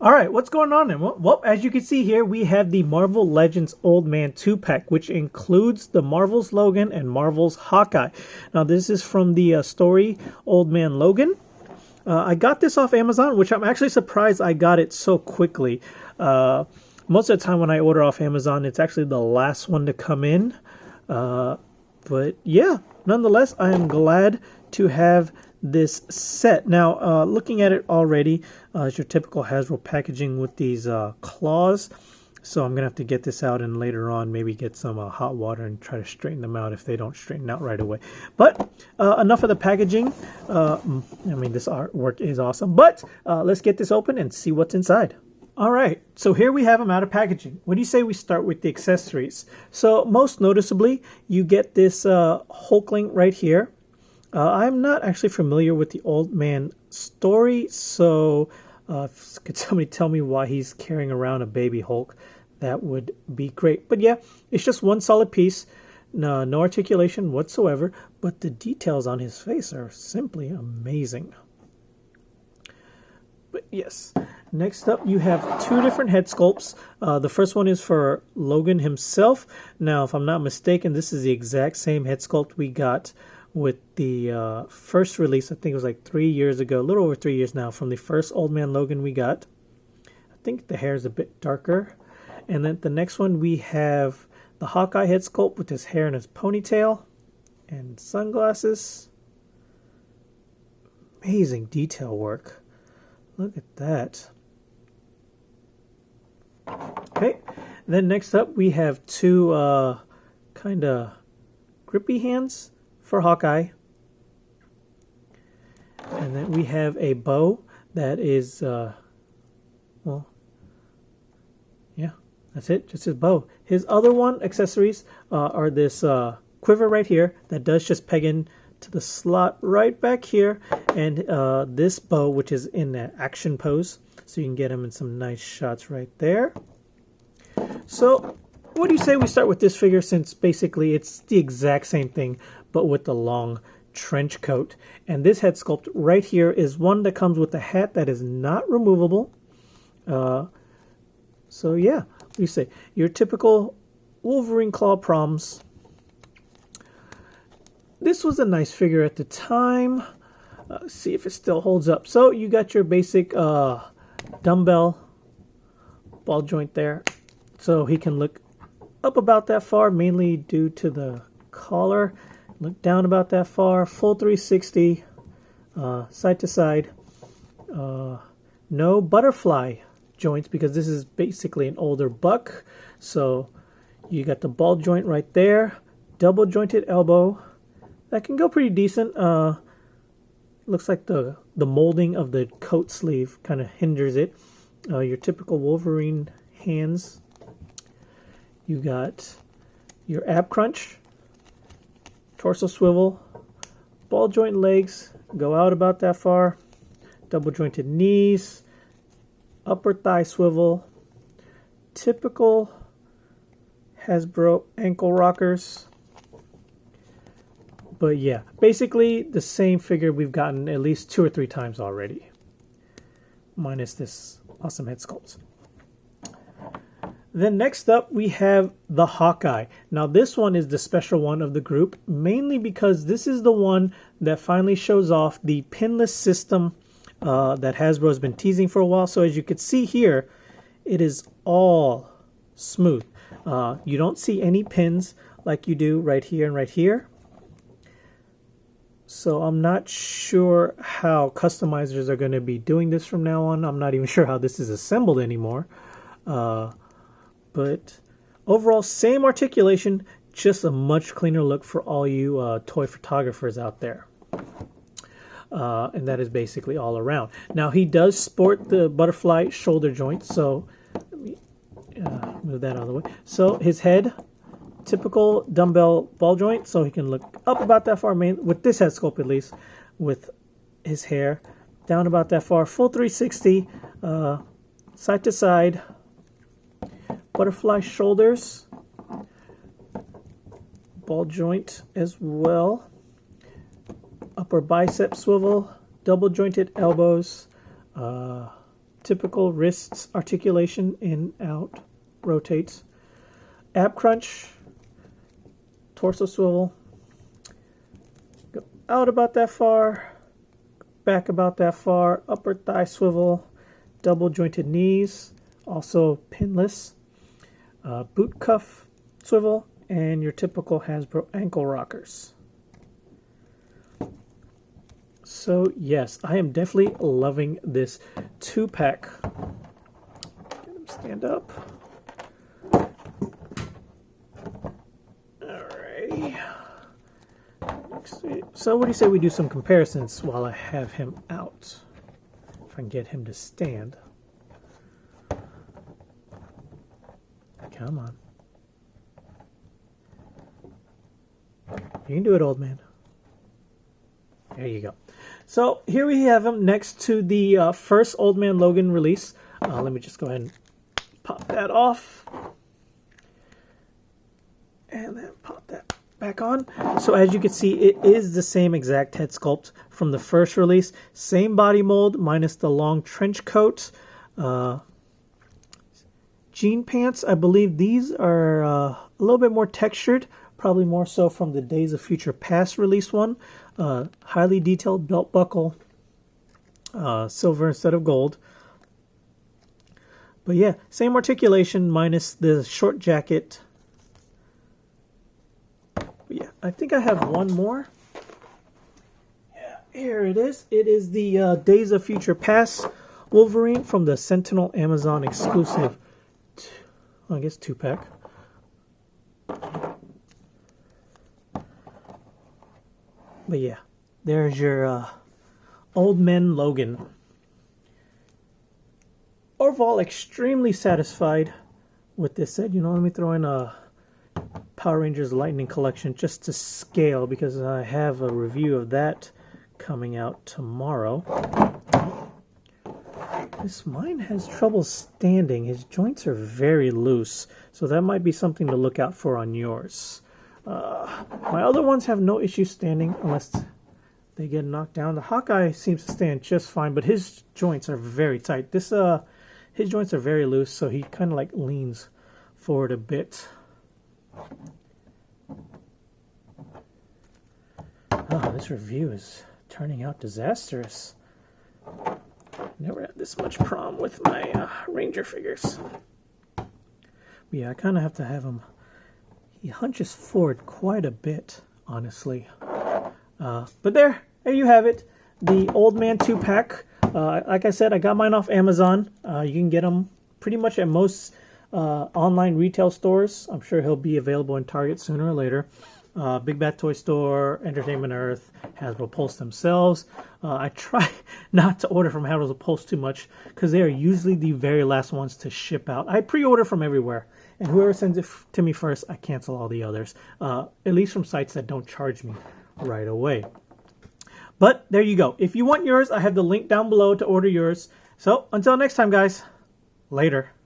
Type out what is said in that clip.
All right, what's going on then? Well, as you can see here, we have the Marvel Legends Old Man 2-pack, which includes the Marvel's Logan and Marvel's Hawkeye. Now, this is from the story Old Man Logan. I got this off Amazon, which I'm actually surprised I got it so quickly. Most of the time when I order off Amazon, it's actually the last one to come in. But yeah, nonetheless, I am glad to have this set. Now, looking at it already, it's your typical Hasbro packaging with these claws. So I'm going to have to get this out and later on maybe get some hot water and try to straighten them out if they don't straighten out right away. But enough of the packaging. I mean, this artwork is awesome. But let's get this open and see what's inside. All right, so here we have them out of packaging. What do you say we start with the accessories? So most noticeably, you get this Hulkling right here. I'm not actually familiar with the Old Man story, so could somebody tell me why he's carrying around a baby Hulk? That would be great. But yeah, it's just one solid piece, no articulation whatsoever, but the details on his face are simply amazing. But yes, next up you have two different head sculpts. The first one is for Logan himself. Now, if I'm not mistaken, this is the exact same head sculpt we got with the first release. I think it was like 3 years ago, a little over 3 years now, from the first Old Man Logan we got. I think the hair is a bit darker. And then the next one we have the Hawkeye head sculpt with his hair and his ponytail and sunglasses. Amazing detail work. Look at that. Okay, then next up we have two kind of grippy hands for Hawkeye. And then we have a bow that is, well, yeah, that's it, just his bow. His other one, accessories, are this quiver right here that does just peg in to the slot right back here, and this bow, which is in that action pose, so you can get him in some nice shots right there. So what do you say we start with this figure, since basically it's the exact same thing but with the long trench coat? And this head sculpt right here is one that comes with a hat that is not removable. So yeah, what do you say? Your typical Wolverine claw proms. This was a nice figure at the time. Let's see if it still holds up. So you got your basic dumbbell ball joint there. So he can look up about that far, mainly due to the collar. Look down about that far. Full 360, side to side. No butterfly joints because this is basically an older buck. So you got the ball joint right there. Double jointed elbow. That can go pretty decent. Looks like the molding of the coat sleeve kind of hinders it. Your typical Wolverine hands. You got your ab crunch, torso swivel, ball joint legs, go out about that far, double jointed knees, upper thigh swivel, typical Hasbro ankle rockers. But yeah, basically the same figure we've gotten at least 2 or 3 times already, minus this awesome head sculpt. Then next up we have the Hawkeye. Now this one is the special one of the group, mainly because this is the one that finally shows off the pinless system that Hasbro has been teasing for a while. So as you can see here, it is all smooth. You don't see any pins like you do right here and right here. So I'm not sure how customizers are going to be doing this from now on. I'm not even sure how this is assembled anymore. But overall, same articulation, just a much cleaner look for all you toy photographers out there. And that is basically all around. Now, he does sport the butterfly shoulder joint, so let me move that out of the way. So his head, typical dumbbell ball joint, so he can look up about that far, with this head sculpt at least, with his hair down about that far, full 360, side to side, butterfly shoulders, ball joint as well, upper bicep swivel, double jointed elbows, typical wrists articulation, in, out, rotates. Ab crunch, torso swivel, go out about that far, back about that far, upper thigh swivel, double jointed knees, also pinless, boot cuff swivel, and your typical Hasbro ankle rockers. So yes, I am definitely loving this 2-pack. Get him stand up. Alrighty. So what do you say we do some comparisons while I have him out? If I can get him to stand. Come on. You can do it, old man. There you go. So here we have him next to the first Old Man Logan release. Let me just go ahead and pop that off. And then pop that back on. So as you can see, it is the same exact head sculpt from the first release. Same body mold minus the long trench coat. Jean pants, I believe these are a little bit more textured. Probably more so from the Days of Future Past release one. Highly detailed belt buckle. Silver instead of gold. But yeah, same articulation minus the short jacket. But yeah, I think I have one more. Yeah, here it is. It is the Days of Future Past Wolverine from the Sentinel Amazon exclusive, I guess 2-pack. But yeah, there's your Old Man Logan. Overall, extremely satisfied with this set. You know, let me throw in a Power Rangers Lightning Collection just to scale, because I have a review of that coming out tomorrow. This mine has trouble standing. His joints are very loose, so that might be something to look out for on yours. My other ones have no issue standing unless they get knocked down. The Hawkeye seems to stand just fine, but his joints are very tight. His joints are very loose, so he kind of like leans forward a bit. Oh, this review is turning out disastrous. Never had this much problem with my Ranger figures. But yeah, I kind of have to have him. He hunches forward quite a bit, honestly. But there you have it. The Old Man 2-pack. Like I said, I got mine off Amazon. You can get them pretty much at most online retail stores. I'm sure he'll be available in Target sooner or later. Big Bad Toy Store, Entertainment Earth, Hasbro Pulse themselves. I try not to order from Hasbro Pulse too much because they are usually the very last ones to ship out. I pre-order from everywhere, and whoever sends it to me first, I cancel all the others, at least from sites that don't charge me right away. But there you go. If you want yours, I have the link down below to order yours. So until next time, guys, later.